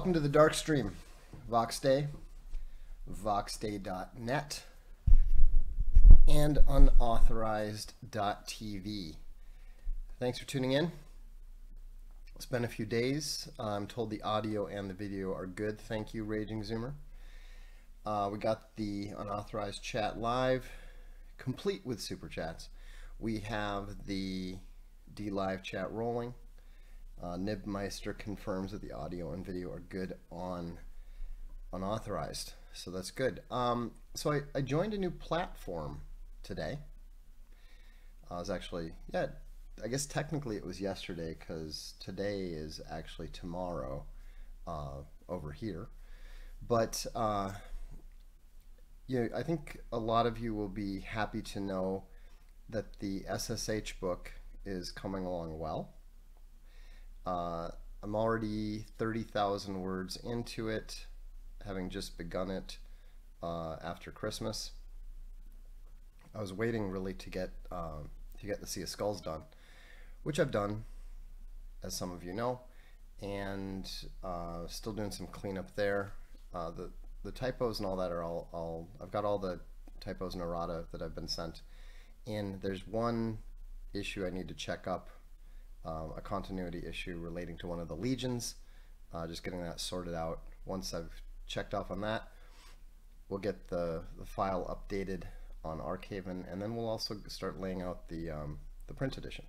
Welcome to the Darkstream, VoxDay, VoxDay.net, and unauthorized.tv. Thanks for tuning in. It's been a few days. I'm told the audio and the video are good. Thank you, Raging Zoomer. We got the unauthorized chat live, complete with super chats. We have the D-Live chat rolling. Nibmeister confirms that the audio and video are good on unauthorized, so that's good. So I joined a new platform today. I was actually, I guess technically it was yesterday because today is actually tomorrow over here. But I think a lot of you will be happy to know that the SSH book is coming along well. I'm already 30,000 words into it, having just begun it after Christmas. I was waiting really to get the Sea of Skulls done, which I've done, as some of you know, and still doing some cleanup there. The typos and all that are all I've got all the typos and errata that I've been sent in. There's one issue I need to check up. A continuity issue relating to one of the legions, just getting that sorted out. Once I've checked off on that, we'll get the file updated on Archhaven, and then we'll also start laying out the print edition.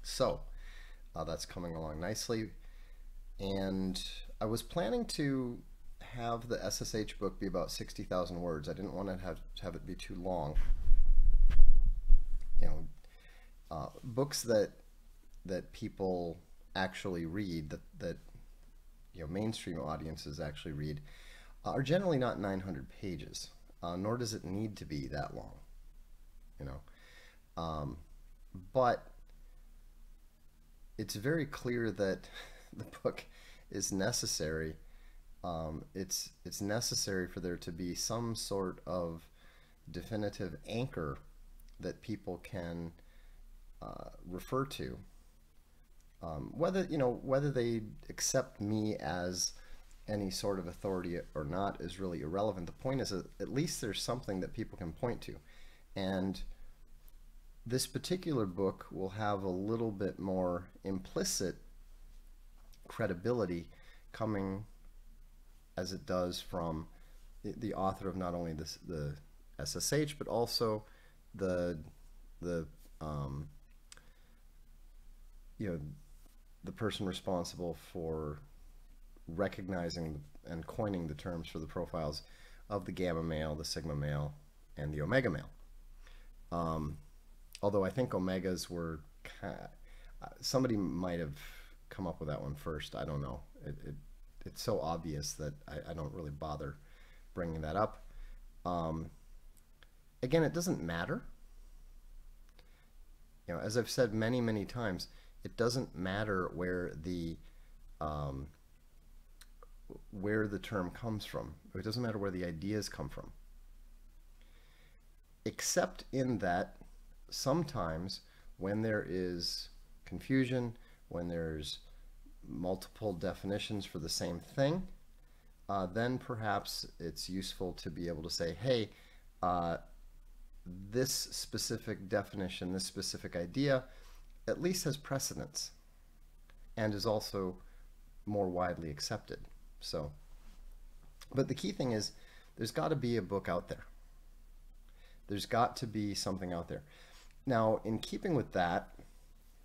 So that's coming along nicely, and I was planning to have the SSH book be about 60,000 words. I didn't want to have it be too long. Books that people actually read, that mainstream audiences actually read, are generally not 900 pages, nor does it need to be that long, but it's very clear that the book is necessary. It's necessary for there to be some sort of definitive anchor that people can refer to, whether they accept me as any sort of authority or not is really irrelevant. The point is that at least there's something that people can point to, and this particular book will have a little bit more implicit credibility coming as it does from the author of not only the SSH but also the person responsible for recognizing and coining the terms for the profiles of the gamma male, the sigma male, and the omega male. Although I think omegas were somebody might have come up with that one first. I don't know. It's so obvious that I don't really bother bringing that up. Again, it doesn't matter. As I've said many times, it doesn't matter where the term comes from. It doesn't matter where the ideas come from, except in that sometimes when there is confusion, when there's multiple definitions for the same thing, then perhaps it's useful to be able to say, hey, this specific definition, this specific idea, at least has precedence and is also more widely accepted. So, but the key thing is there's got to be a book out there. There's got to be something out there. Now, in keeping with that,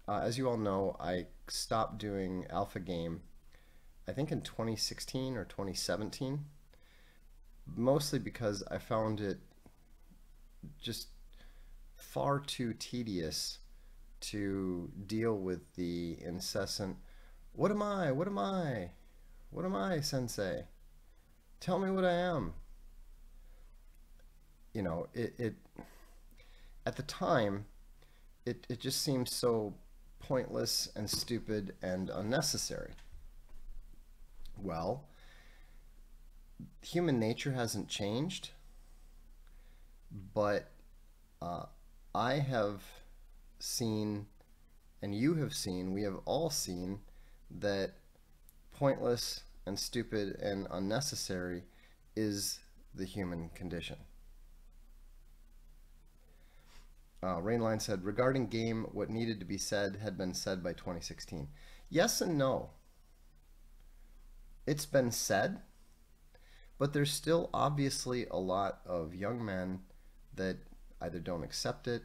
as you all know, I stopped doing Alpha Game, I think in 2016 or 2017, mostly because I found it just far too tedious to deal with the incessant, what am I, sensei? Tell me what I am. At the time, it just seemed so pointless and stupid and unnecessary. Well, human nature hasn't changed, but I have seen, and you have seen, we have all seen, that pointless and stupid and unnecessary is the human condition. Rainline said, regarding game, what needed to be said had been said by 2016. Yes and no. It's been said, but there's still obviously a lot of young men that either don't accept it,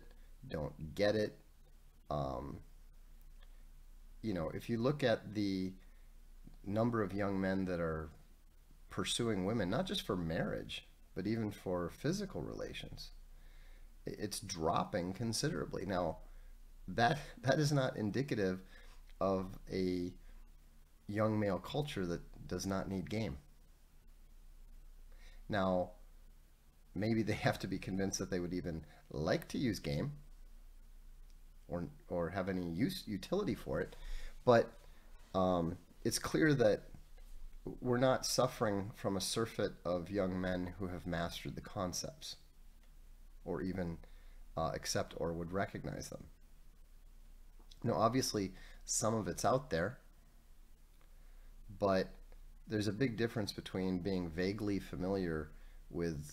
don't get it. You know, if you look at the number of young men that are pursuing women, not just for marriage, but even for physical relations, it's dropping considerably. Now, that is not indicative of a young male culture that does not need game. Now, maybe they have to be convinced that they would even like to use game or have any utility for it, but it's clear that we're not suffering from a surfeit of young men who have mastered the concepts or even accept or would recognize them. Now, obviously, some of it's out there, but there's a big difference between being vaguely familiar with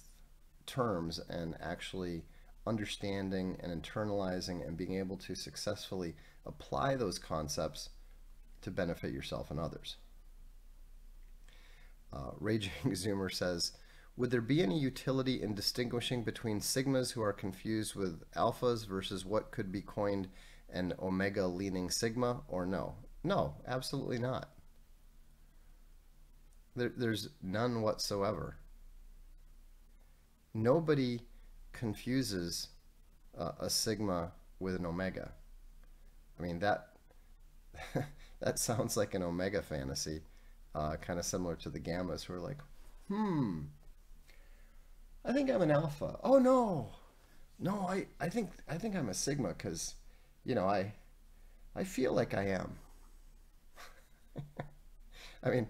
terms and actually understanding and internalizing and being able to successfully apply those concepts to benefit yourself and others. Raging Zoomer says, would there be any utility in distinguishing between sigmas who are confused with alphas versus what could be coined an omega leaning sigma, or no? No, absolutely not. There's none whatsoever. Nobody confuses a sigma with an omega. I mean, that that sounds like an omega fantasy, kind of similar to the gammas who are like, I think I'm an alpha. Oh no, I think I'm a sigma because, you know, I feel like I am. I mean,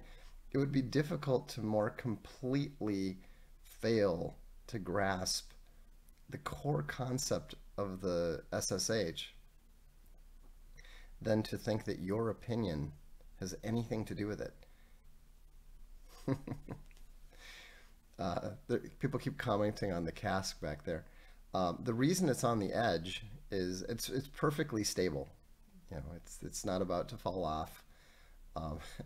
it would be difficult to more completely fail to grasp the core concept of the SSH than to think that your opinion has anything to do with it. People keep commenting on the cask back there. The reason it's on the edge is it's perfectly stable. You know, it's not about to fall off.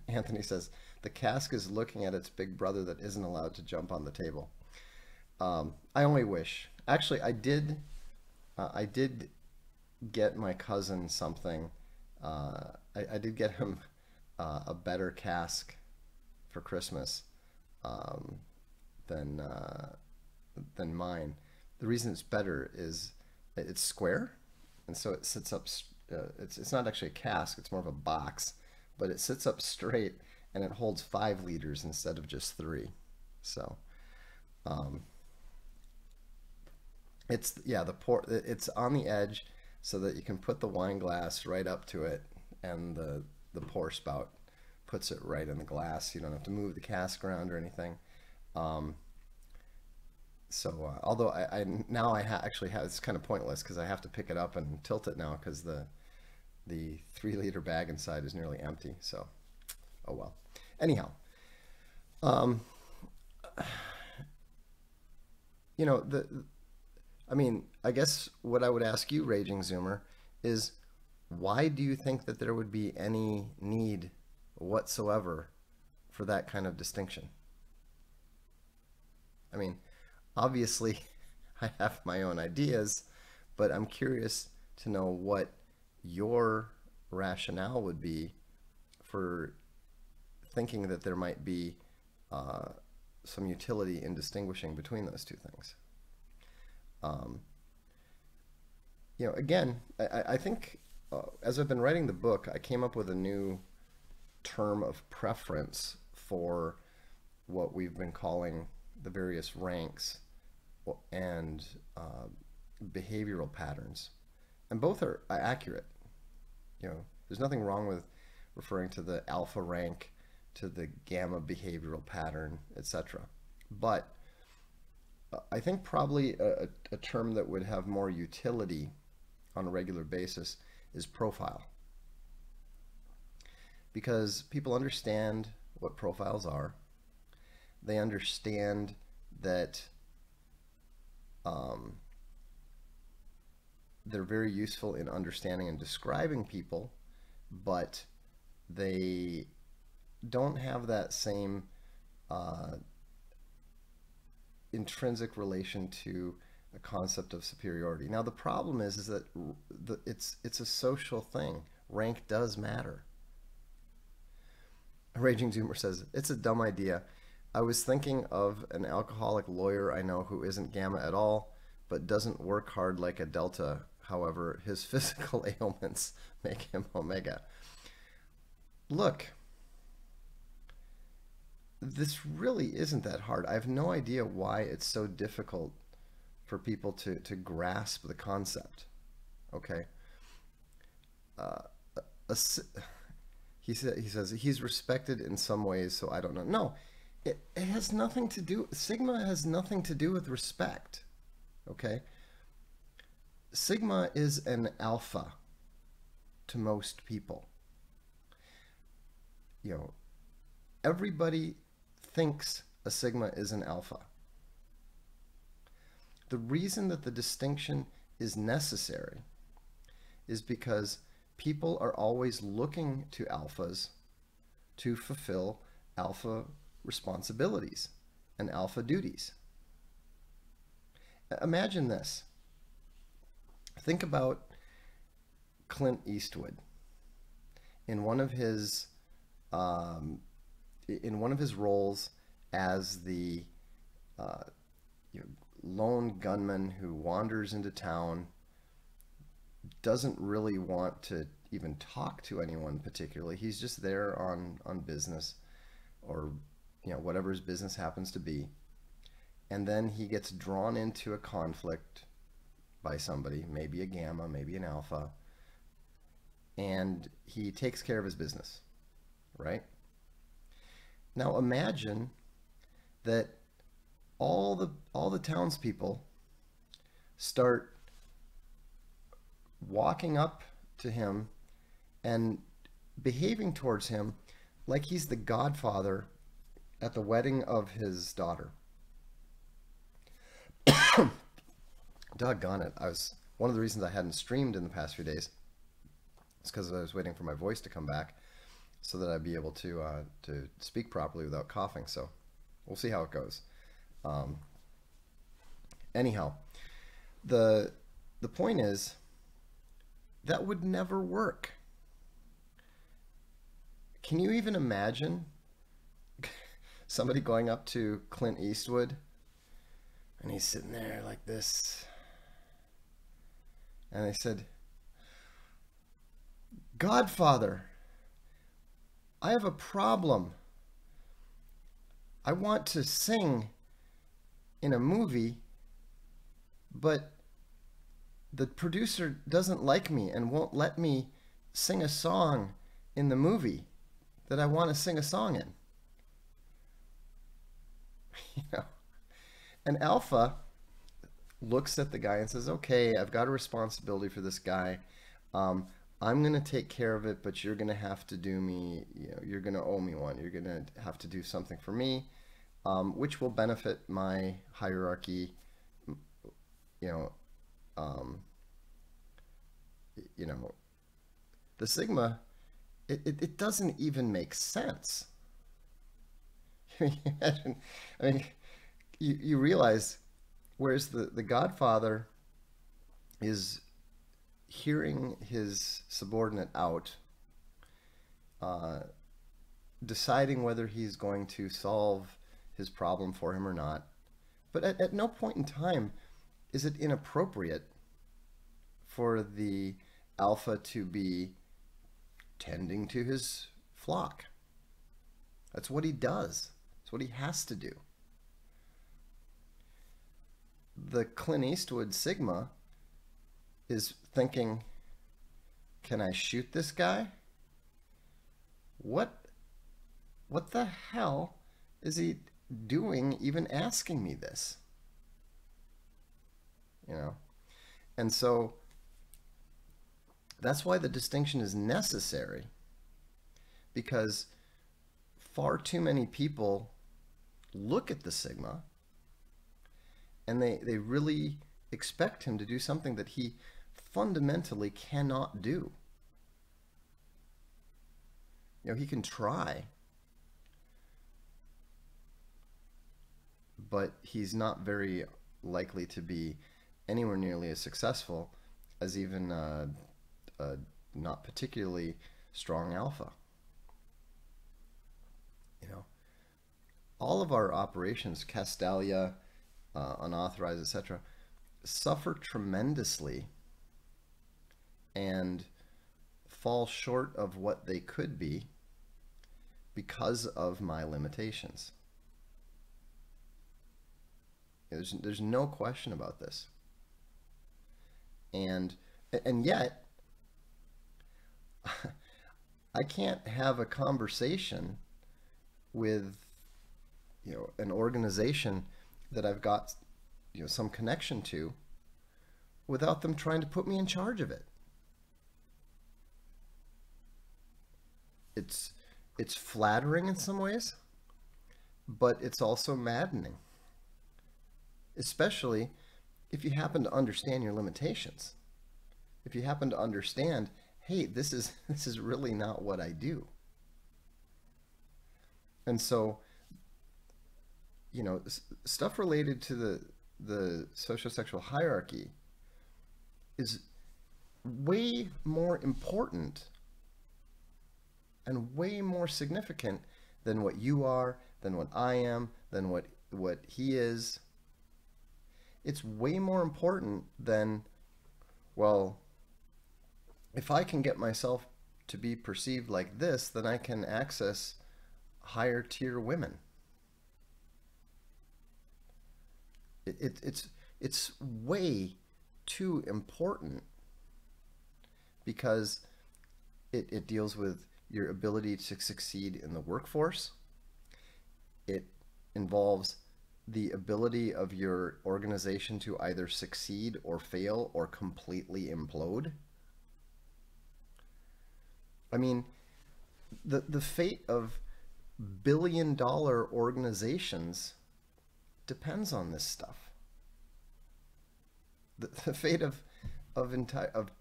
Anthony says the cask is looking at its big brother that isn't allowed to jump on the table. I only wish. Actually, I did get my cousin something. I did get him a better cask for Christmas than mine. The reason it's better is it's square, and so it sits up. It's not actually a cask; it's more of a box, but it sits up straight and it holds 5 liters instead of just 3. So, it's it's on the edge so that you can put the wine glass right up to it, and the pour spout puts it right in the glass. You don't have to move the cask around or anything. Although I now actually have, it's kind of pointless because I have to pick it up and tilt it now because the 3-liter bag inside is nearly empty. So, oh well. Anyhow, you know, I mean, I guess what I would ask you, Raging Zoomer, is why do you think that there would be any need whatsoever for that kind of distinction? I mean, obviously, I have my own ideas, but I'm curious to know what your rationale would be for thinking that there might be some utility in distinguishing between those two things. You know, again, I think as I've been writing the book, I came up with a new term of preference for what we've been calling the various ranks and behavioral patterns, and both are accurate. You know, there's nothing wrong with referring to the alpha rank, to the gamma behavioral pattern, etc. But I think probably a term that would have more utility on a regular basis is profile. because people understand what profiles are. They understand that they're very useful in understanding and describing people, but they don't have that same intrinsic relation to a concept of superiority. Now the problem is that it's a social thing. Rank does matter. Raging Zoomer says, it's a dumb idea. I was thinking of an alcoholic lawyer I know who isn't Gamma at all, but doesn't work hard like a Delta. However, his physical ailments make him Omega. Look, this really isn't that hard. I have no idea why it's so difficult for people to grasp the concept. Okay. He says he's respected in some ways, so I don't know. No, it has nothing to do. Sigma has nothing to do with respect. Okay. Sigma is an alpha to most people. You know, everybody thinks a sigma is an alpha. The reason that the distinction is necessary is because people are always looking to alphas to fulfill alpha responsibilities and alpha duties. Imagine this. Think about Clint Eastwood in one of his roles as the lone gunman who wanders into town, doesn't really want to even talk to anyone particularly. He's just there on business, or whatever his business happens to be. And then he gets drawn into a conflict by somebody, maybe a Gamma, maybe an Alpha, and he takes care of his business, right? Now imagine that all the townspeople start walking up to him and behaving towards him like he's the godfather at the wedding of his daughter. Doggone it. One of the reasons I hadn't streamed in the past few days is because I was waiting for my voice to come back so that I'd be able to speak properly without coughing. So we'll see how it goes. Anyhow, the point is, that would never work. Can you even imagine somebody going up to Clint Eastwood and he's sitting there like this, and they said, "Godfather, I have a problem. I want to sing in a movie, but the producer doesn't like me and won't let me sing a song in the movie that I want to sing a song in." An Alpha looks at the guy and says, "Okay, I've got a responsibility for this guy. I'm going to take care of it, but you're going to have to do me, you're going to owe me one. You're going to have to do something for me, which will benefit my hierarchy, the Sigma, it doesn't even make sense." Imagine, I mean, you realize, whereas the Godfather is hearing his subordinate out, deciding whether he's going to solve his problem for him or not, but at no point in time is it inappropriate for the Alpha to be tending to his flock. That's what he does. That's what he has to do. The Clint Eastwood Sigma is thinking, can I shoot this guy? What the hell is he doing even asking me this? And so that's why the distinction is necessary, because far too many people look at the Sigma and they really expect him to do something that he fundamentally cannot do. You know, he can try, but he's not very likely to be anywhere nearly as successful as even a not particularly strong alpha. You know, all of our operations, Castalia, unauthorized, etc., suffer tremendously and fall short of what they could be because of my limitations. There's no question about this. And yet I can't have a conversation with, you know, an organization that I've got, you know, some connection to without them trying to put me in charge of it. It's flattering in some ways, but it's also maddening, especially if you happen to understand your limitations. If you happen to understand, hey, this is really not what I do. And so, you know, stuff related to the sociosexual hierarchy is way more important and way more significant than what you are, than what I am, than what he is. It's way more important than, well, if I can get myself to be perceived like this, then I can access higher tier women. It's way too important because it deals with your ability to succeed in the workforce. It involves the ability of your organization to either succeed or fail or completely implode. I mean, the fate of billion-dollar organizations depends on this stuff. The fate of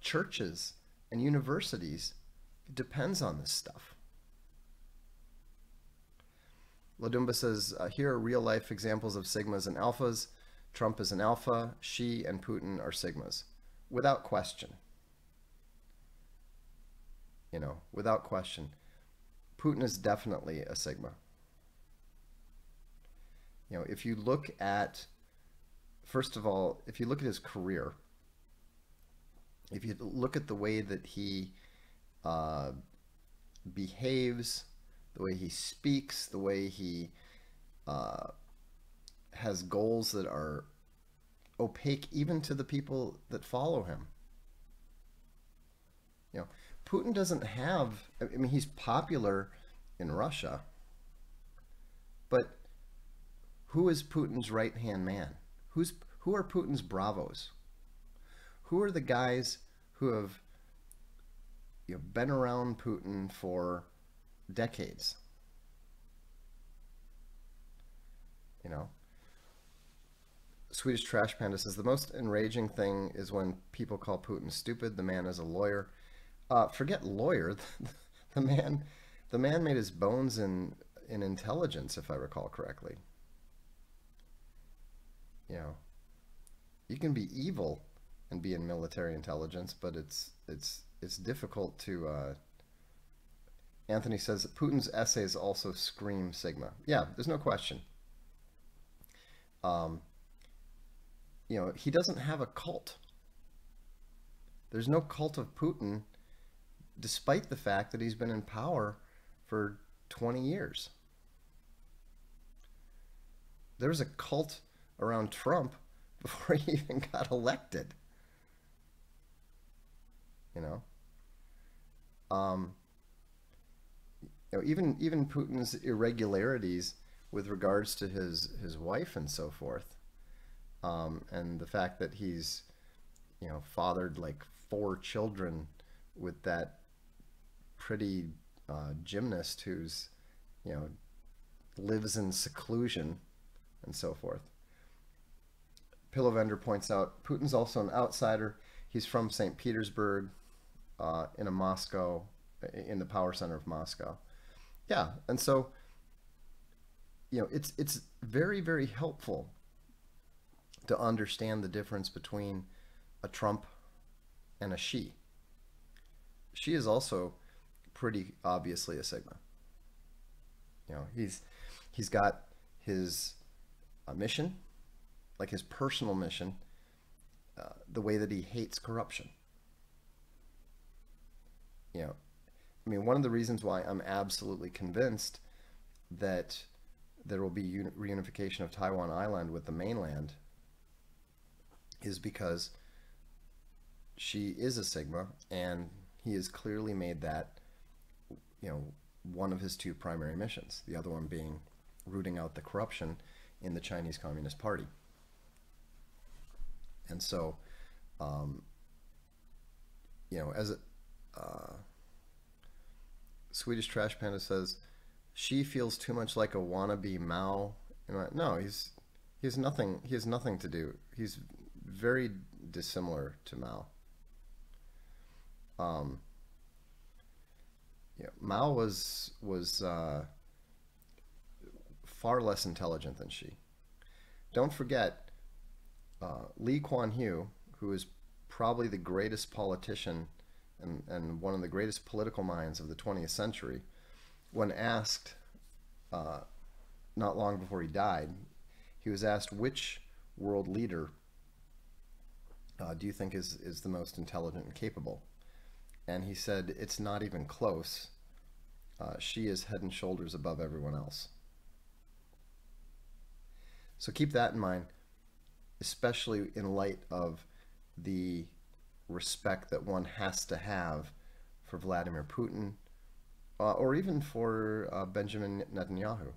churches and universities depends on this stuff. Ladumba says, here are real-life examples of sigmas and alphas. Trump is an alpha. Xi and Putin are sigmas. Without question. You know, without question. Putin is definitely a sigma. You know, if you look at, first of all, if you look at his career, if you look at the way that he behaves, the way he speaks, the way he has goals that are opaque even to the people that follow him. You know, Putin doesn't have, I mean, he's popular in Russia, but who is Putin's right-hand man? Who are Putin's bravos? Who are the guys who have, you know, been around Putin for decades? You know, Swedish Trash Panda says, the most enraging thing is when people call Putin stupid. The man is a lawyer. Forget lawyer. The man made his bones in intelligence, if I recall correctly. You know, you can be evil and be in military intelligence, but it's difficult to. Anthony says that Putin's essays also scream Sigma. Yeah, there's no question. You know, he doesn't have a cult. There's no cult of Putin, despite the fact that he's been in power for 20 years. There was a cult around Trump before he even got elected. You know? You know, even Putin's irregularities with regards to his wife and so forth, and the fact that he's, you know, fathered like 4 children with that pretty gymnast who's, you know, lives in seclusion and so forth. Pillow Vendor points out Putin's also an outsider. He's from St. Petersburg, in the power center of Moscow. Yeah, and so, you know, it's very, very helpful to understand the difference between a Trump and a Xi. Xi is also pretty obviously a Sigma. You know, he's got his mission, like his personal mission, the way that he hates corruption. You know, I mean, one of the reasons why I'm absolutely convinced that there will be reunification of Taiwan Island with the mainland is because Xi is a Sigma, and he has clearly made that, you know, one of his two primary missions. The other one being rooting out the corruption in the Chinese Communist Party. And so, you know, as a Swedish Trash Panda says, Xi feels too much like a wannabe Mao. No, he has nothing to do. He's very dissimilar to Mao. Yeah, Mao was far less intelligent than Xi. Don't forget, Lee Kuan Yew, who is probably the greatest politician and one of the greatest political minds of the 20th century, when asked, not long before he died, he was asked, which world leader do you think is the most intelligent and capable? And he said, it's not even close. Xi is head and shoulders above everyone else. So keep that in mind, especially in light of the respect that one has to have for Vladimir Putin, or even for Benjamin Netanyahu.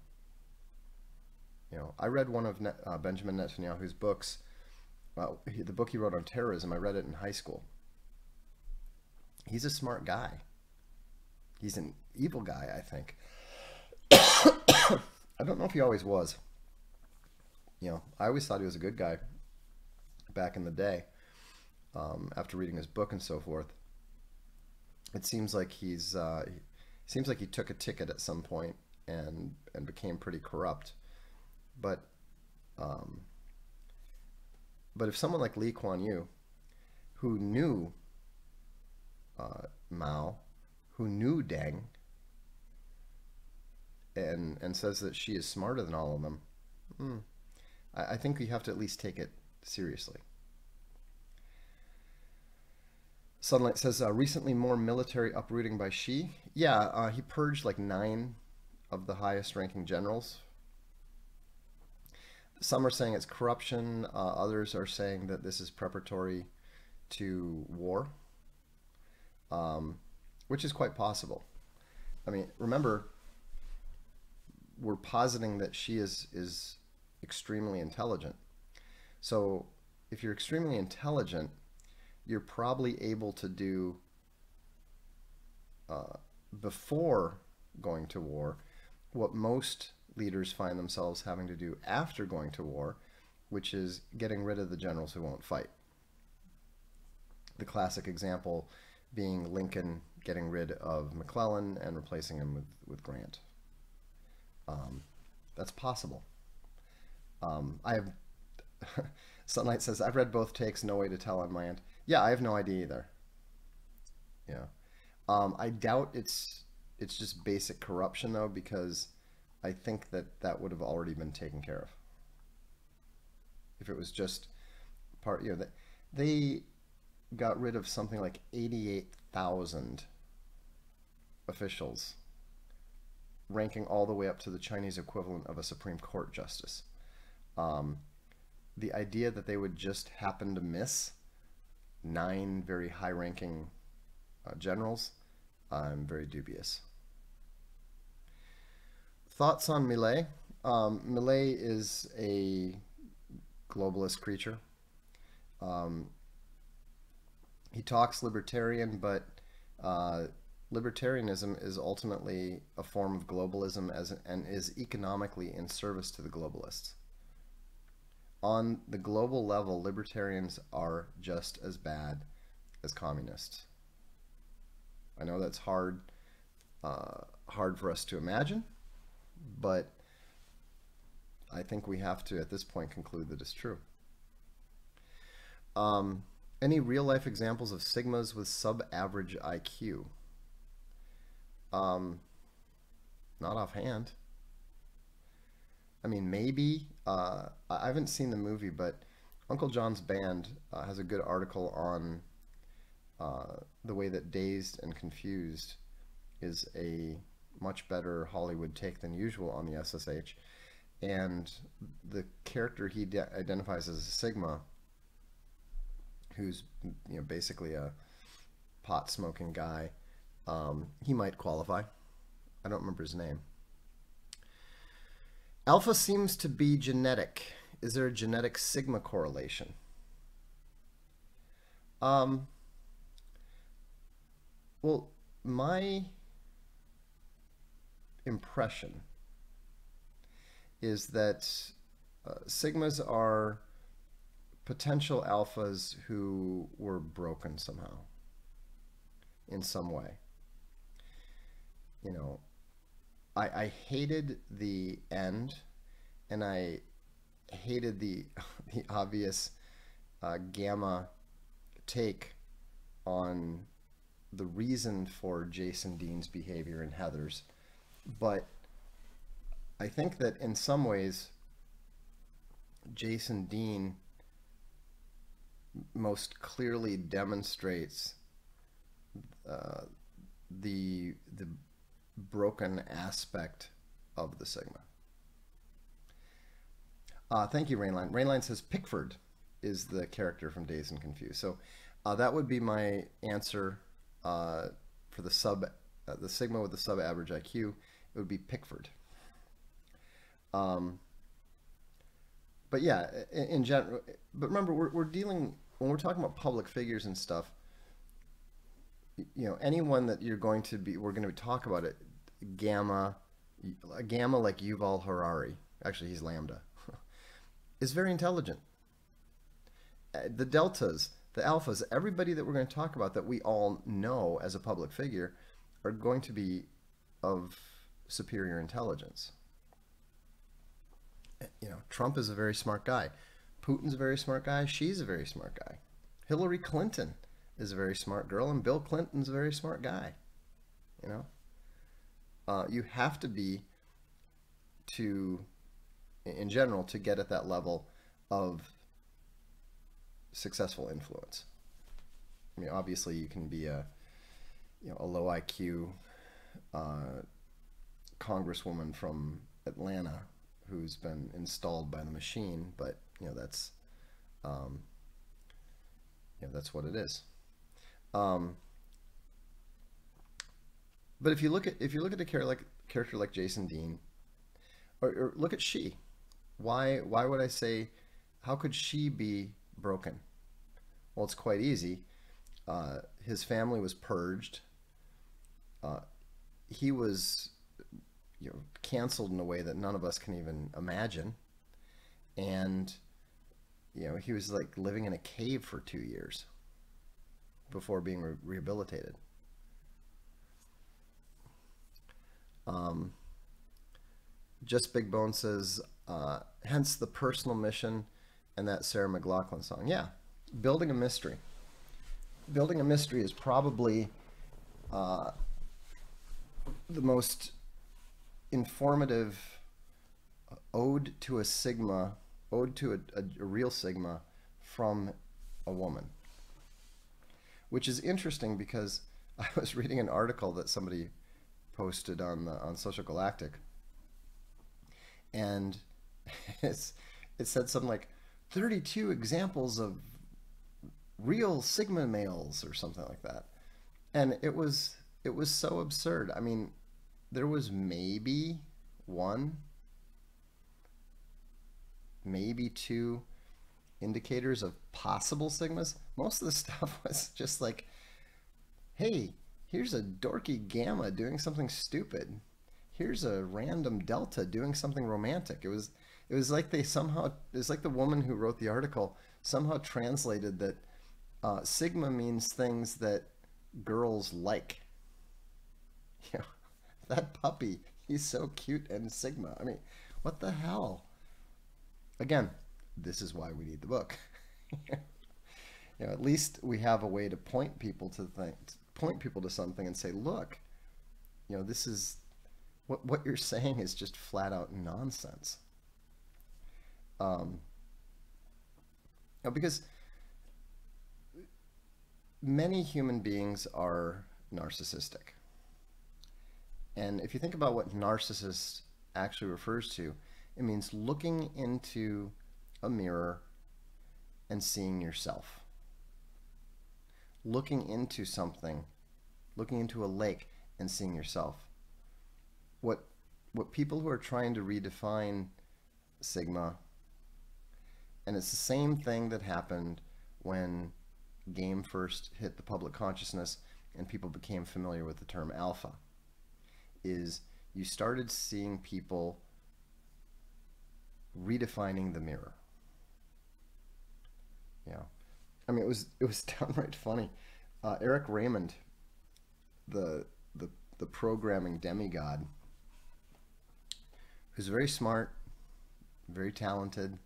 You know, I read one of Benjamin Netanyahu's books, the book he wrote on terrorism. I read it in high school. He's a smart guy. He's an evil guy, I think. I don't know if he always was. You know, I always thought he was a good guy back in the day, after reading his book and so forth. It seems like he took a ticket at some point and became pretty corrupt. But if someone like Lee Kuan Yew, who knew Mao, who knew Deng, and says that Xi is smarter than all of them, I think we have to at least take it seriously. Sunlight says, recently more military uprooting by Xi. Yeah, he purged like 9 of the highest ranking generals. Some are saying it's corruption. Others are saying that this is preparatory to war, which is quite possible. I mean, remember, we're positing that Xi is extremely intelligent. So if you're extremely intelligent, you're probably able to do, before going to war, what most leaders find themselves having to do after going to war, which is getting rid of the generals who won't fight. The classic example being Lincoln getting rid of McClellan and replacing him with Grant. That's possible. I have Sunlight says, I've read both takes, no way to tell on my end. Yeah, I have no idea either. Yeah. I doubt it's just basic corruption though, because I think that would have already been taken care of. If it was just part, you know, they got rid of something like 88,000 officials, ranking all the way up to the Chinese equivalent of a Supreme Court justice. The idea that they would just happen to miss 9 very high-ranking generals, I'm very dubious. Thoughts on Millet? Millet is a globalist creature. He talks libertarian, but libertarianism is ultimately a form of globalism and is economically in service to the globalists. On the global level, libertarians are just as bad as communists. I know that's hard for us to imagine, but I think we have to, at this point, conclude that it's true. Any real-life examples of sigmas with sub-average IQ? Not offhand. I mean, maybe. I haven't seen the movie, but Uncle John's Band has a good article on the way that Dazed and Confused is a much better Hollywood take than usual on the SSH. And the character he identifies as a Sigma, who's basically a pot-smoking guy, he might qualify. I don't remember his name. Alpha seems to be genetic. Is there a genetic sigma correlation? Well, my impression is that sigmas are potential alphas who were broken somehow, in some way. I hated the end, and I hated the obvious gamma take on the reason for Jason Dean's behavior and Heather's. But I think that in some ways, Jason Dean most clearly demonstrates the broken aspect of the sigma. Thank you, Rainline. Rainline says Pickford is the character from Dazed and Confused. So that would be my answer for the sigma with the sub-average IQ. It would be Pickford. But yeah, in general. But remember, we're dealing, when we're talking about public figures and stuff, anyone that we're going to talk about it, a gamma like Yuval Harari, actually he's lambda, is very intelligent. The deltas, the alphas, everybody that we're going to talk about that we all know as a public figure are going to be of superior intelligence. Trump is a very smart guy. Putin's a very smart guy. She's a very smart guy. Hillary Clinton is a very smart girl, and Bill Clinton's a very smart guy. You have to be, in general, to get at that level of successful influence. I mean, obviously, you can be a low IQ congresswoman from Atlanta who's been installed by the machine, but that's what it is. But if you look at a character like Jason Dean, or look at She, why would I say, how could she be broken? Well, it's quite easy. His family was purged. He was canceled in a way that none of us can even imagine, and he was like living in a cave for 2 years before being rehabilitated. Just Big Bone says, hence the personal mission and that Sarah McLachlan song. Yeah, building a mystery. Building a mystery is probably the most informative ode to a sigma, ode to a real sigma from a woman. Which is interesting because I was reading an article that somebody posted on Social Galactic, and it said something like 32 examples of real sigma males or something like that, and it was so absurd. I mean, there was maybe one, maybe two indicators of possible sigmas. Most of the stuff was just like, hey, Here's a dorky gamma doing something stupid. Here's a random delta doing something romantic. It was like they somehow, it was like the woman who wrote the article somehow translated that sigma means things that girls like. You know, that puppy, he's so cute and sigma. I mean, what the hell? Again, this is why we need the book. You know, at least we have a way to point people to things, point people to something and say, look, you know, this is what you're saying is just flat out nonsense. You know, because many human beings are narcissistic. And if you think about what narcissist actually refers to, it means looking into a mirror and seeing yourself. Looking into something, looking into a lake and seeing yourself. What people who are trying to redefine sigma, and it's the same thing that happened when game first hit the public consciousness and people became familiar with the term alpha, is you started seeing people redefining the mirror. Yeah, I mean, it was downright funny. Eric Raymond, the programming demigod, who's very smart, very talented,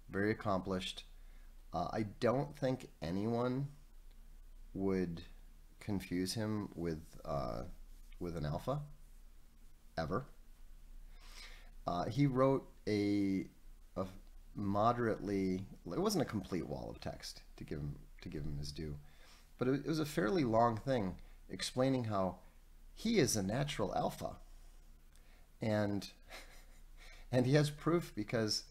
very accomplished. I don't think anyone would confuse him with an alpha, ever. He wrote a moderately, it wasn't a complete wall of text, to give him his due, but it was a fairly long thing explaining how he is a natural alpha, and he has proof because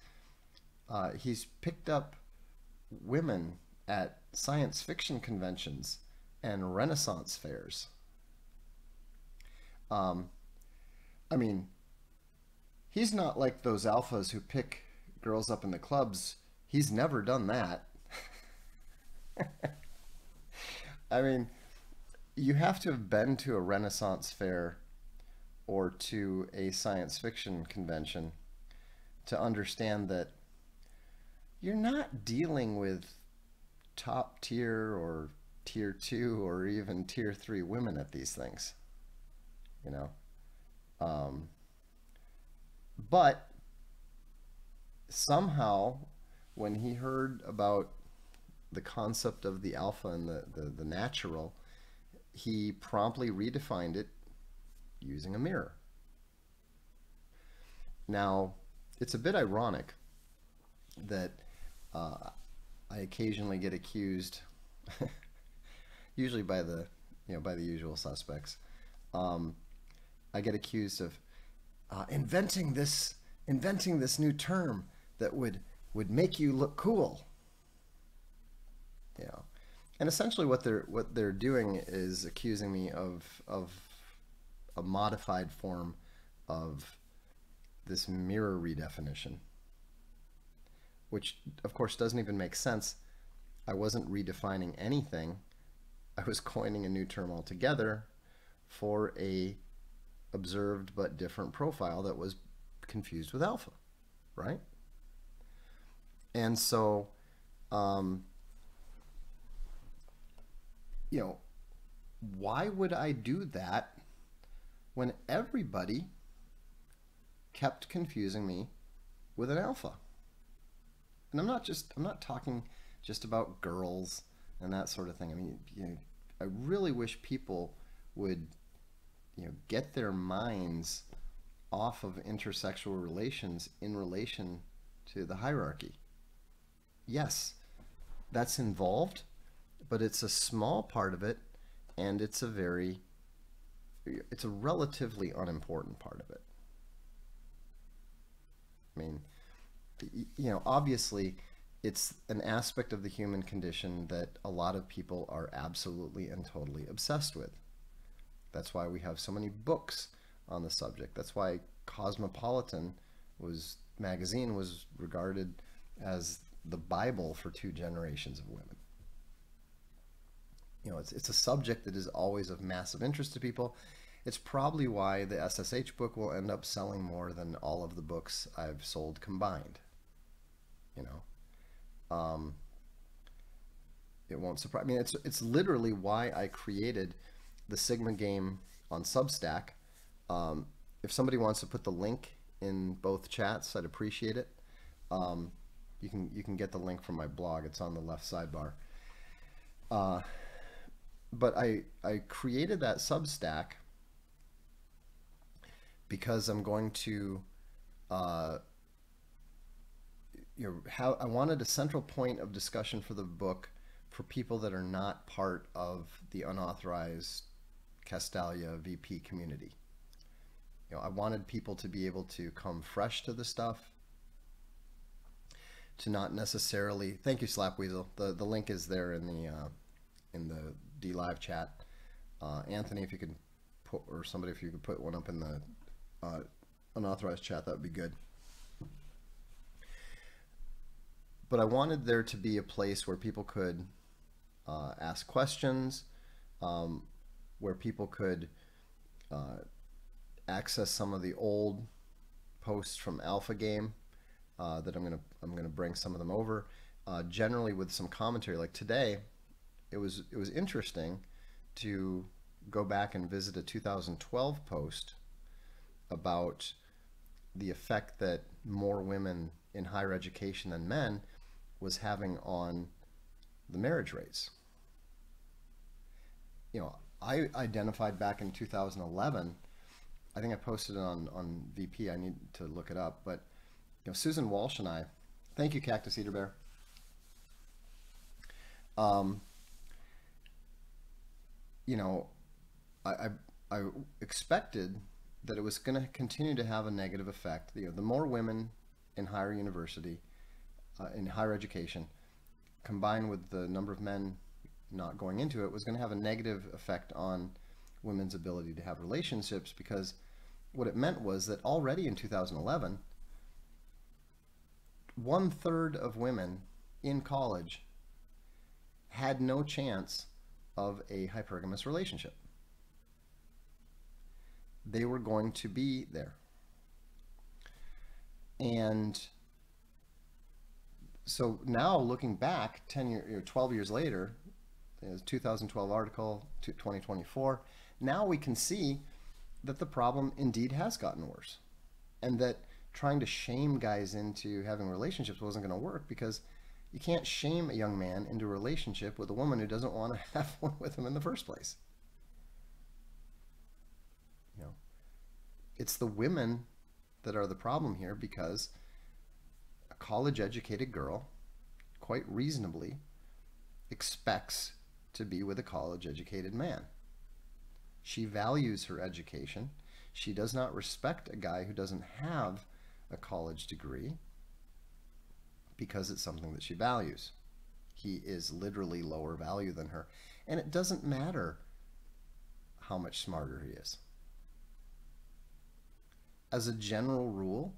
he's picked up women at science fiction conventions and Renaissance fairs. I mean, he's not like those alphas who pick girls up in the clubs. He's never done that. I mean, you have to have been to a Renaissance fair or to a science fiction convention to understand that you're not dealing with top tier or tier 2 or even tier 3 women at these things, you know. But somehow when he heard about the concept of the alpha and the natural, he promptly redefined it using a mirror. Now, it's a bit ironic that I occasionally get accused, usually by the usual suspects. I get accused of inventing this new term that would make you look cool. You know, and essentially what they're doing is accusing me of a modified form of this mirror redefinition, which of course doesn't even make sense. I wasn't redefining anything. I was coining a new term altogether for a observed but different profile that was confused with alpha, right? And so, you know, why would I do that when everybody kept confusing me with an alpha? And I'm not talking just about girls and that sort of thing. I mean, you know, I really wish people would, you know, get their minds off of intersexual relations in relation to the hierarchy. Yes, that's involved, but it's a small part of it, and it's a relatively unimportant part of it. I mean, you know, obviously it's an aspect of the human condition that a lot of people are absolutely and totally obsessed with. That's why we have so many books on the subject. That's why Cosmopolitan magazine was regarded as the Bible for 2 generations of women. it's a subject that is always of massive interest to people. It's probably why the SSH book will end up selling more than all of the books I've sold combined. You know, it won't surprise. I mean, it's literally why I created the Sigma game on Substack. If somebody wants to put the link in both chats, I'd appreciate it. You can get the link from my blog. It's on the left sidebar. But I created that Substack because I'm going to I wanted a central point of discussion for the book for people that are not part of the unauthorized Castalia VP community. I wanted people to be able to come fresh to the stuff, to not necessarily. Thank you, Slapweasel. The link is there in the D Live chat. Anthony, if you could put, or somebody, if you could put one up in the unauthorized chat, that would be good. But I wanted there to be a place where people could ask questions, where people could access some of the old posts from Alpha Game that I'm gonna bring some of them over, generally with some commentary. Like today, it was interesting to go back and visit a 2012 post about the effect that more women in higher education than men was having on the marriage rates. I identified back in 2011, I think I posted it on VP, I need to look it up, but Susan Walsh and I, thank you, Cactus Eater Bear. I expected that it was going to continue to have a negative effect. The more women in higher university, in higher education, combined with the number of men not going into it, was going to have a negative effect on women's ability to have relationships, because what it meant was that already in 2011, 1/3 of women in college had no chance of a hypergamous relationship. They were going to be there. And so now looking back 12 years later, 2012 article to 2024, now we can see that the problem indeed has gotten worse, and that trying to shame guys into having relationships wasn't going to work, because you can't shame a young man into a relationship with a woman who doesn't want to have one with him in the first place. It's the women that are the problem here, because a college-educated girl, quite reasonably, expects to be with a college-educated man. She values her education. She does not respect a guy who doesn't have a college degree, because it's something that she values. He is literally lower value than her, and it doesn't matter how much smarter he is. As a general rule,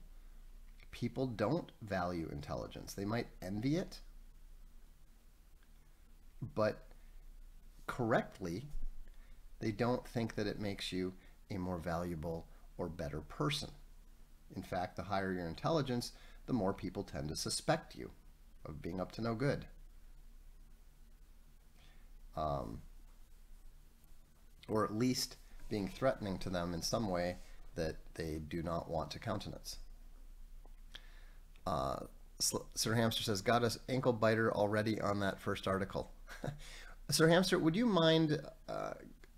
people don't value intelligence. They might envy it, but correctly, they don't think that it makes you a more valuable or better person. In fact, the higher your intelligence, the more people tend to suspect you of being up to no good. Or at least being threatening to them in some way that they do not want to countenance. Sir Hamster says, got an ankle biter already on that first article. Sir Hamster, would you mind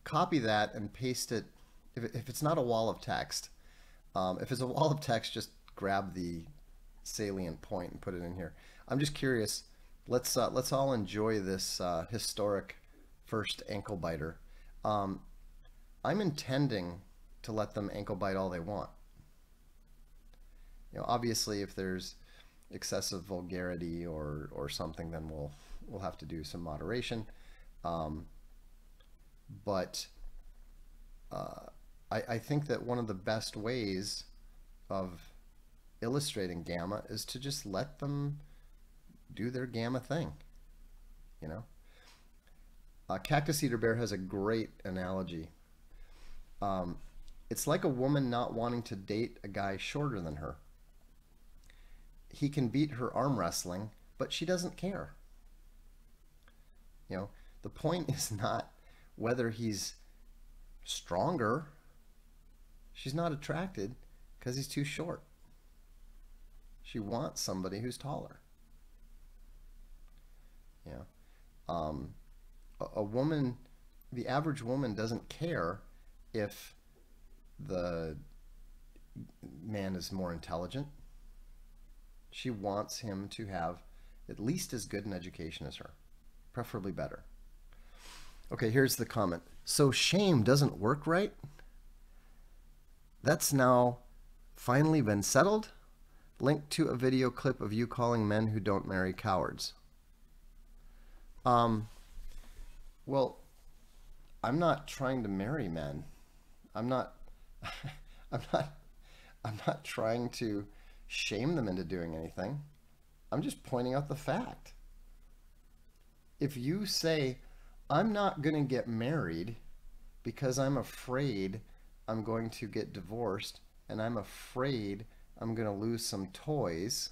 copy that and paste it, if it's not a wall of text. If it's a wall of text, just grab the salient point and put it in here. I'm just curious. Let's all enjoy this historic first ankle biter. I'm intending to let them ankle bite all they want. Obviously, if there's excessive vulgarity or something, then we'll have to do some moderation. But I think that one of the best ways of illustrating gamma is to just let them do their gamma thing. Cactus Eater Bear has a great analogy. It's like a woman not wanting to date a guy shorter than her. He can beat her arm wrestling, but she doesn't care. You know, the point is not whether he's stronger. She's not attracted because he's too short. She wants somebody who's taller. You know, a woman, the average woman doesn't care if the man is more intelligent. She wants him to have at least as good an education as her, preferably better. Okay, here's the comment. So shame doesn't work, right? That's now finally been settled. Link to a video clip of you calling men who don't marry cowards. Well, I'm not trying to marry men. I'm not trying to shame them into doing anything. I'm just pointing out the fact. If you say, I'm not going to get married because I'm afraid I'm going to get divorced and I'm afraid I'm going to lose some toys.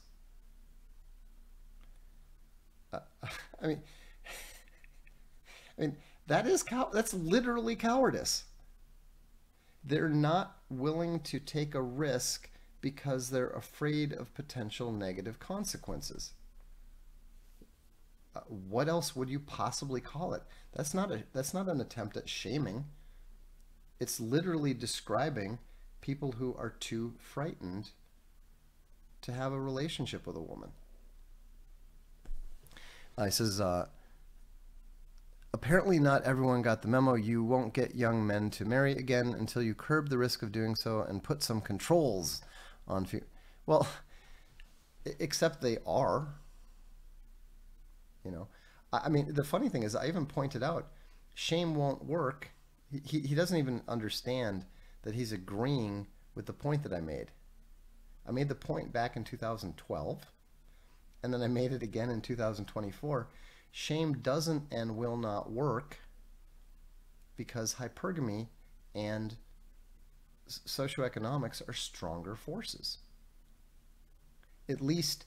I mean, that's literally cowardice. They're not willing to take a risk because they're afraid of potential negative consequences. What else would you possibly call it? That's not an attempt at shaming. It's literally describing people who are too frightened to have a relationship with a woman. He says, apparently not everyone got the memo. You won't get young men to marry again until you curb the risk of doing so and put some controls on. Well, except they are. You know, I mean, the funny thing is, I even pointed out, shame won't work. He doesn't even understand that he's agreeing with the point that I made. I made the point back in 2012, and then I made it again in 2024. Shame doesn't and will not work because hypergamy and socioeconomics are stronger forces. At least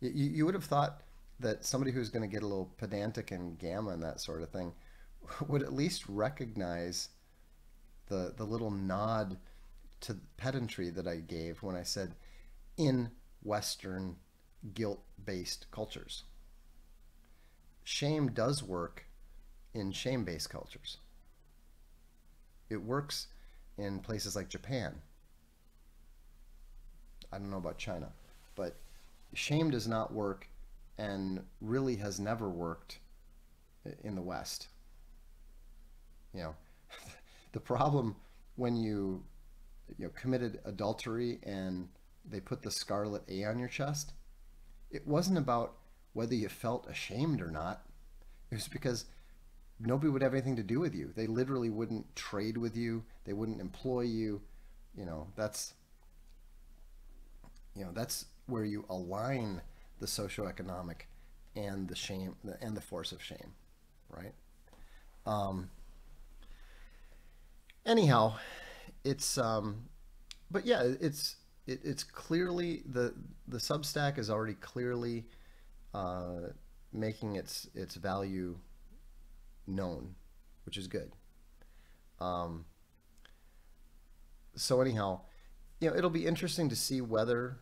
you would have thought that somebody who's going to get a little pedantic and gamma and that sort of thing would at least recognize the little nod to pedantry that I gave when I said in Western guilt-based cultures. Shame does work in shame-based cultures. It works in places like Japan. I don't know about China, but shame does not work and really has never worked in the West. You know, the problem when you committed adultery and they put the scarlet A on your chest, it wasn't about whether you felt ashamed or not. It was because nobody would have anything to do with you. They literally wouldn't trade with you. They wouldn't employ you. That's where you align the socioeconomic and the shame and the force of shame, right? Anyhow, it's but yeah, it's clearly the Substack is already clearly making its value known, which is good. So anyhow, it'll be interesting to see whether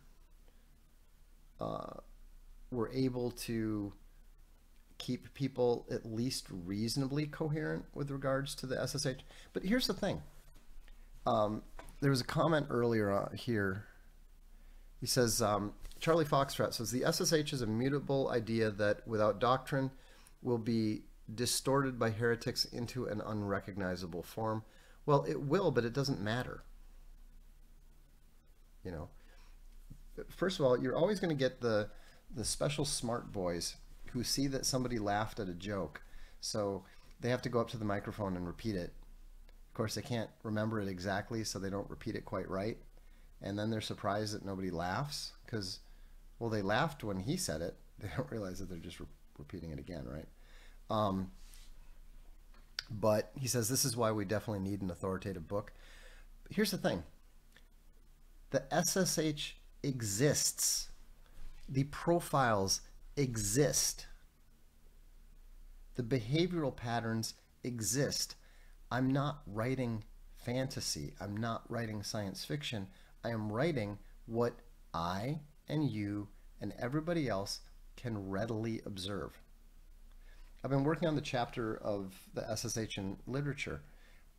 we're able to keep people at least reasonably coherent with regards to the SSH. But here's the thing. There was a comment earlier here. He says, Charlie Foxtrot says, the SSH is a mutable idea that without doctrine will be distorted by heretics into an unrecognizable form. Well, it will, but it doesn't matter. First of all, you're always going to get the special smart boys who see that somebody laughed at a joke, so they have to go up to the microphone and repeat it. Of course, they can't remember it exactly, so they don't repeat it quite right, and then they're surprised that nobody laughs because, well, they laughed when he said it. They don't realize that they're just repeating it again, right? But he says this is why we definitely need an authoritative book. Here's the thing. The SSH exists. The profiles exist. The behavioral patterns exist. I'm not writing fantasy. I'm not writing science fiction. I am writing what I and you and everybody else can readily observe. I've been working on the chapter of the SSH in literature.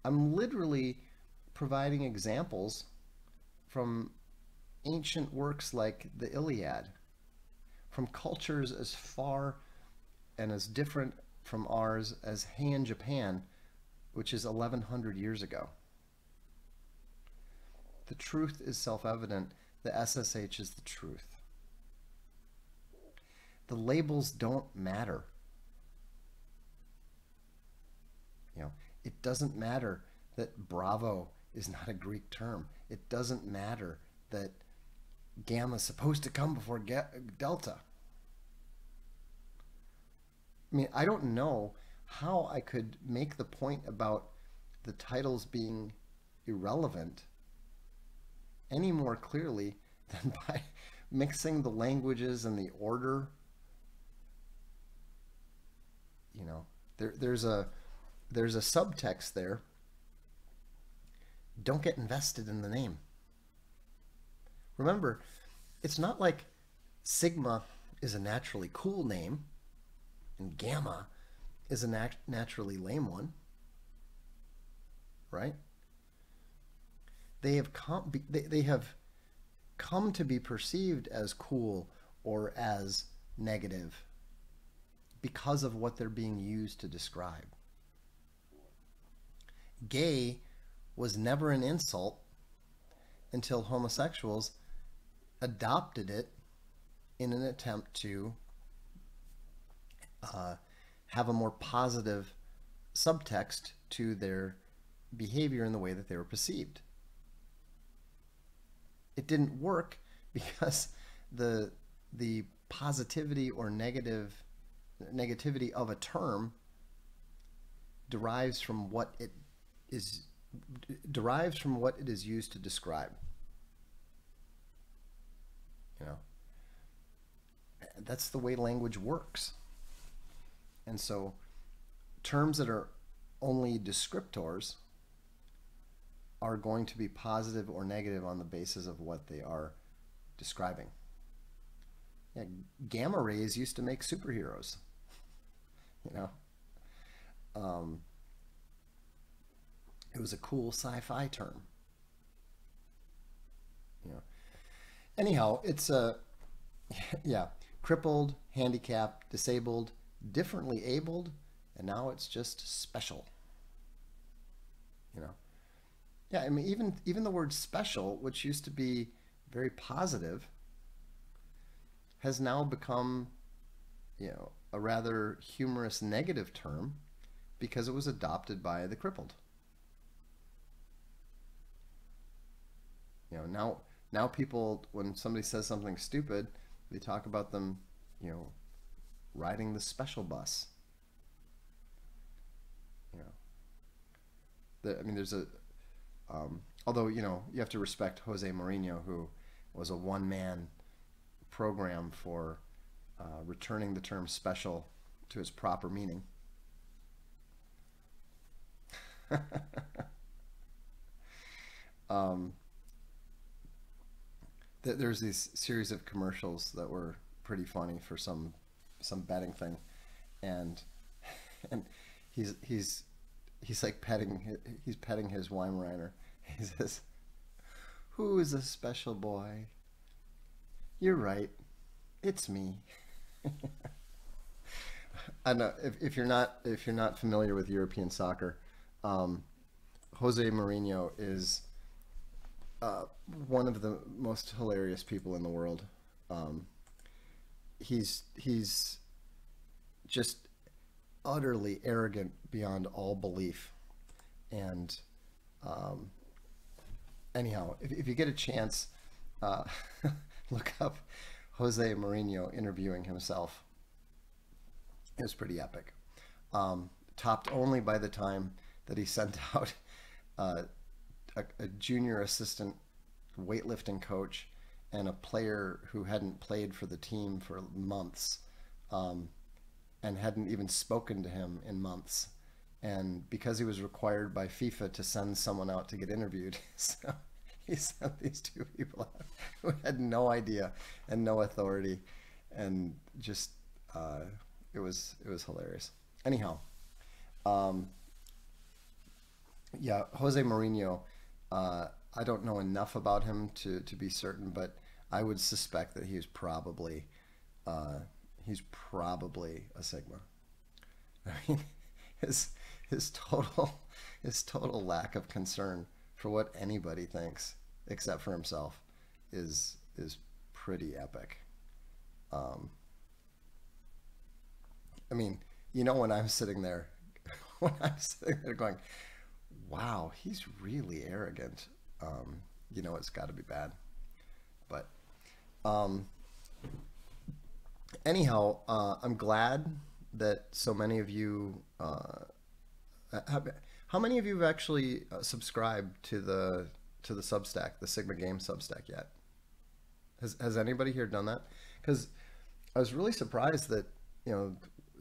I'm literally providing examples from ancient works like the Iliad, from cultures as far and as different from ours as Heian, Japan, which is 1100 years ago. The truth is self-evident. The SSH is the truth. The labels don't matter. You know, it doesn't matter that Bravo is not a Greek term. It doesn't matter that Gamma is supposed to come before Delta. I mean, I don't know how I could make the point about the titles being irrelevant any more clearly than by mixing the languages and the order. You know, there's a subtext there. Don't get invested in the name. Remember, it's not like Sigma is a naturally cool name and Gamma is a naturally lame one, right? They have come to be perceived as cool or as negative because of what they're being used to describe. Gay was never an insult until homosexuals adopted it in an attempt to have a more positive subtext to their behavior in the way that they were perceived. It didn't work because the positivity or negativity of a term derives from what it is used to describe. You know, that's the way language works. And so terms that are only descriptors are going to be positive or negative on the basis of what they are describing. Yeah, gamma rays used to make superheroes. You know, it was a cool sci-fi term. You know, anyhow, it's yeah, crippled, handicapped, disabled, differently abled, and now it's just special. You know, yeah, I mean, even the word special, which used to be very positive, has now become, you know, a rather humorous negative term because it was adopted by the crippled. You know, now people, when somebody says something stupid, they talk about them, you know, riding the special bus. You know, I mean, there's a, although, you know, you have to respect Jose Mourinho, who was a one-man program for returning the term special to its proper meaning. There's these series of commercials that were pretty funny for some betting thing, and he's like petting his Weimaraner. He says, "Who is a special boy? You're right, it's me." I know if you're not familiar with European soccer, Jose Mourinho is one of the most hilarious people in the world. He's just utterly arrogant beyond all belief. And anyhow, if you get a chance, look up Jose Mourinho interviewing himself. It was pretty epic. topped only by the time that he sent out a junior assistant weightlifting coach and a player who hadn't played for the team for months, and hadn't even spoken to him in months. And because he was required by FIFA to send someone out to get interviewed, so he sent these two people out who had no idea and no authority, and just it was hilarious. Anyhow, yeah, Jose Mourinho. I don't know enough about him to be certain, but I would suspect that he's probably a Sigma. I mean, his total lack of concern for what anybody thinks except for himself is pretty epic. I mean, when I'm sitting there, going, wow, he's really arrogant. It's got to be bad. But anyhow, I'm glad that so many of you. How many of you have actually subscribed to the Substack, the Sigma Game Substack yet? Has anybody here done that? Because I was really surprised that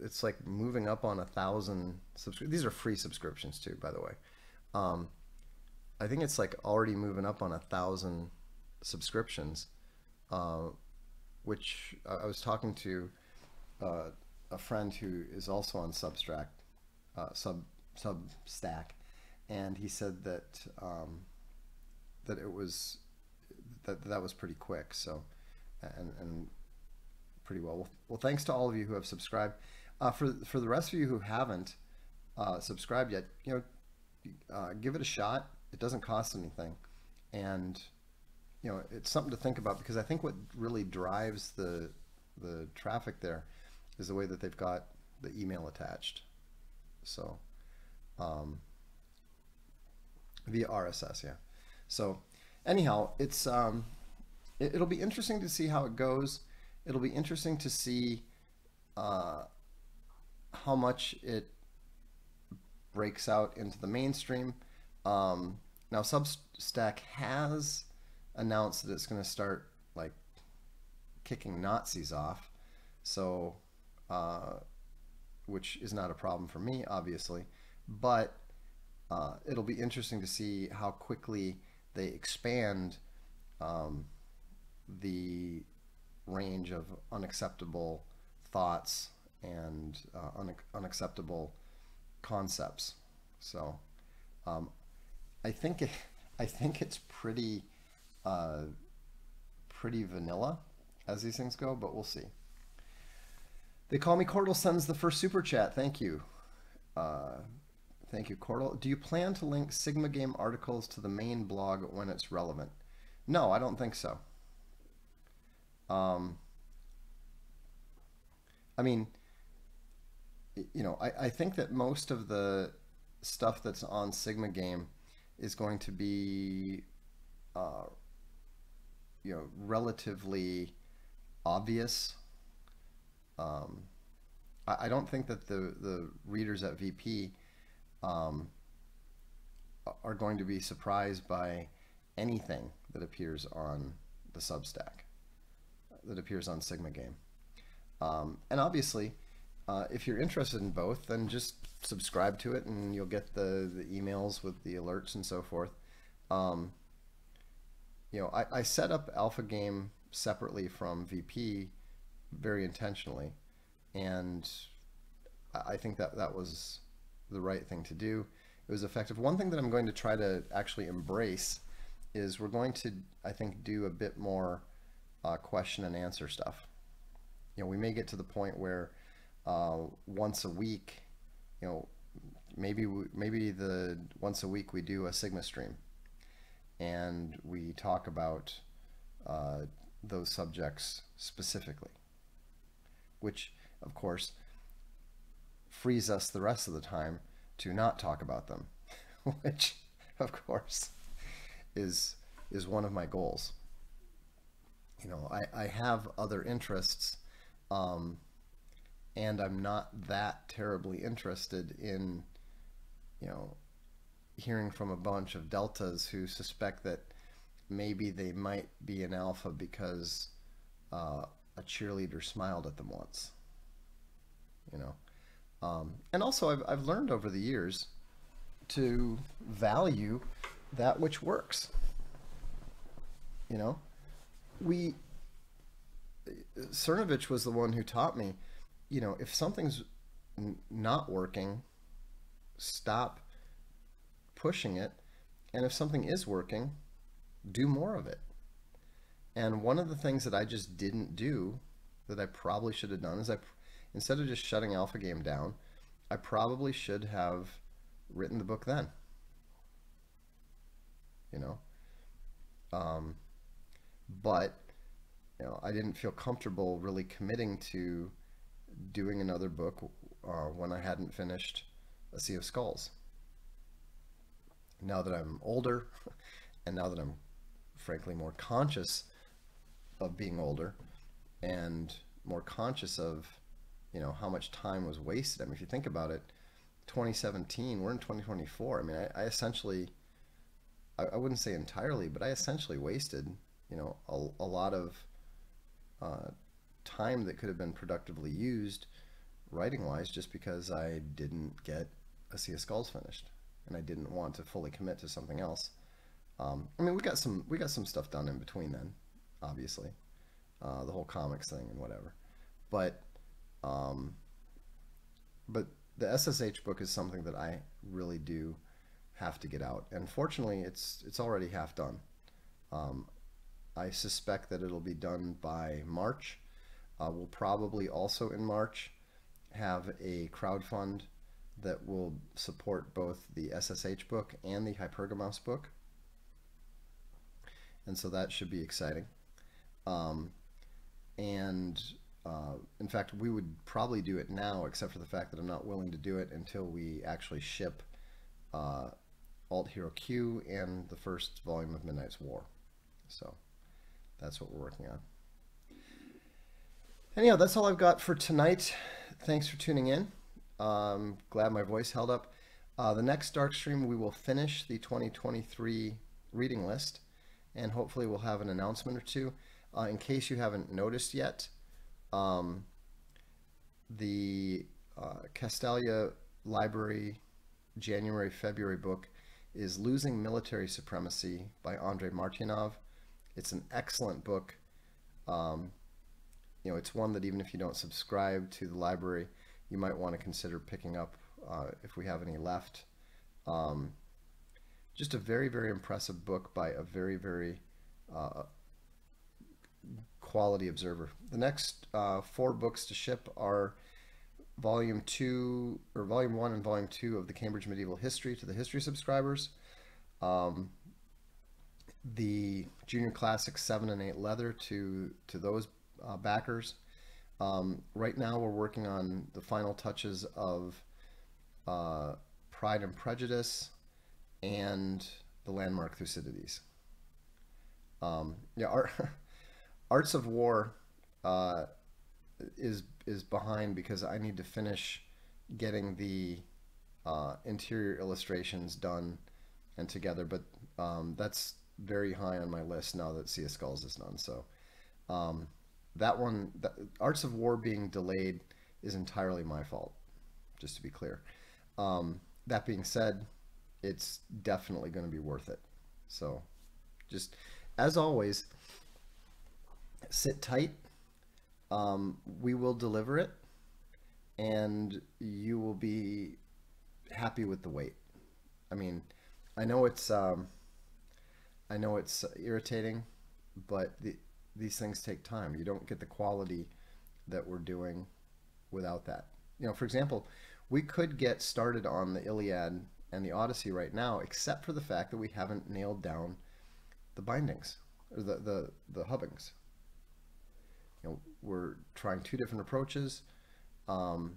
it's like moving up on 1,000 subscriptions. These are free subscriptions too, by the way. I think it's like already moving up on 1,000 subscriptions, which I was talking to a friend who is also on Substack, and he said that that was pretty quick. So, and pretty well. Well, thanks to all of you who have subscribed. For the rest of you who haven't subscribed yet, give it a shot. It doesn't cost anything, and it's something to think about, because I think what really drives the traffic there is the way that they've got the email attached. So via RSS, yeah. So anyhow, it's it'll be interesting to see how it goes. It'll be interesting to see how much it breaks out into the mainstream. Now Substack has announced that it's going to start like kicking Nazis off, so which is not a problem for me, obviously, but it'll be interesting to see how quickly they expand the range of unacceptable thoughts and unacceptable concepts. So I think it's pretty vanilla as these things go, but we'll see. They call me Cordell sends the first super chat. Thank you. Thank you, Cordell. Do you plan to link Sigma Game articles to the main blog when it's relevant? No, I don't think so. I mean, I think that most of the stuff that's on Sigma Game is going to be, relatively obvious. I don't think that the readers at VP are going to be surprised by anything that appears on the Substack, that appears on Sigma Game. And obviously, if you're interested in both, then just subscribe to it and you'll get the emails with the alerts and so forth. I set up Alpha Game separately from VP very intentionally, and I think that was the right thing to do. It was effective. One thing that I'm going to try to actually embrace is we're going to, I think, do a bit more question and answer stuff. We may get to the point where once a week, maybe once a week we do a Sigma stream and we talk about those subjects specifically, which of course frees us the rest of the time to not talk about them, which of course is one of my goals. I have other interests, and I'm not that terribly interested in, you know, hearing from a bunch of deltas who suspect that maybe they might be an alpha because a cheerleader smiled at them once, you know. And also, I've learned over the years to value that which works. You know, we Cernovich was the one who taught me, you know, if something's not working, stop pushing it, and if something is working, do more of it. And one of the things that I just didn't do that I probably should have done is instead of just shutting Alpha Game down, I probably should have written the book then. You know, but you know, I didn't feel comfortable really committing to doing another book when I hadn't finished A Sea of Skulls. Now that I'm older, and now that I'm frankly more conscious of being older, and more conscious of, you know, how much time was wasted. I mean, if you think about it, 2017, we're in 2024. I mean, I essentially, I wouldn't say entirely, but I essentially wasted, you know, a lot of time that could have been productively used writing-wise, just because I didn't get A Sea of Skulls finished, and I didn't want to fully commit to something else. I mean, we got some stuff done in between then, obviously, the whole comics thing and whatever, but the SSH book is something that I really do have to get out, and fortunately, it's already half done. I suspect that it'll be done by March. We'll probably also in March have a crowdfund that will support both the SSH book and the Hypergamos book, and so that should be exciting. In fact, we would probably do it now, except for the fact that I'm not willing to do it until we actually ship Alt Hero Q and the first volume of Midnight's War. So that's what we're working on. Anyhow, that's all I've got for tonight. Thanks for tuning in. Glad my voice held up. The next Darkstream, we will finish the 2023 reading list, and hopefully we'll have an announcement or two. In case you haven't noticed yet, the Castalia Library January-February book is Losing Military Supremacy by Andrei Martyanov. It's an excellent book. You know, it's one that even if you don't subscribe to the library, you might want to consider picking up if we have any left. Just a very, very impressive book by a very, very quality observer. The next 4 books to ship are Volume 1 and Volume 2 of the Cambridge Medieval History to the History subscribers. The Junior Classics 7 and 8 Leather to those backers. Right now we're working on the final touches of Pride and Prejudice and the Landmark Thucydides. Yeah, Arts of War is behind because I need to finish getting the interior illustrations done and together, but that's very high on my list now that Sea of Skulls is done. So that one, Arts of War being delayed is entirely my fault, just to be clear. That being said, it's definitely going to be worth it. So just as always, sit tight. We will deliver it, and you will be happy with the wait. I mean, I know it's irritating, but these things take time. You don't get the quality that we're doing without that. You know, for example, we could get started on the Iliad and the Odyssey right now, except for the fact that we haven't nailed down the bindings, or the hubbings. You know, we're trying 2 different approaches. Both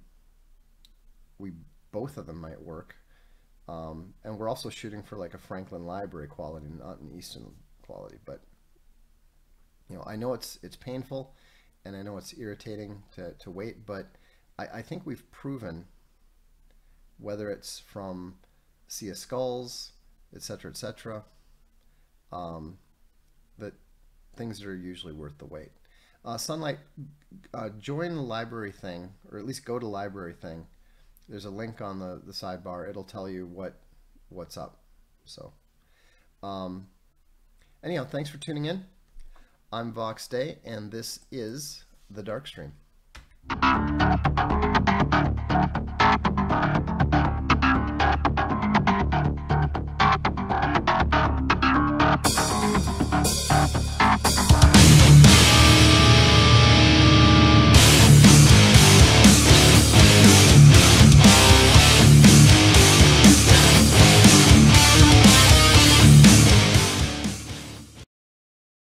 of them might work. And we're also shooting for like a Franklin Library quality, not an Easton quality. But you know, I know it's painful, and I know it's irritating to wait, but I think we've proven, whether it's from Sea of Skulls, etc., that things are usually worth the wait. Sunlight, join the library thing, or at least go to library thing. There's a link on the sidebar. It'll tell you what's up. So, anyhow, thanks for tuning in. I'm VoxDay, and this is the Darkstream.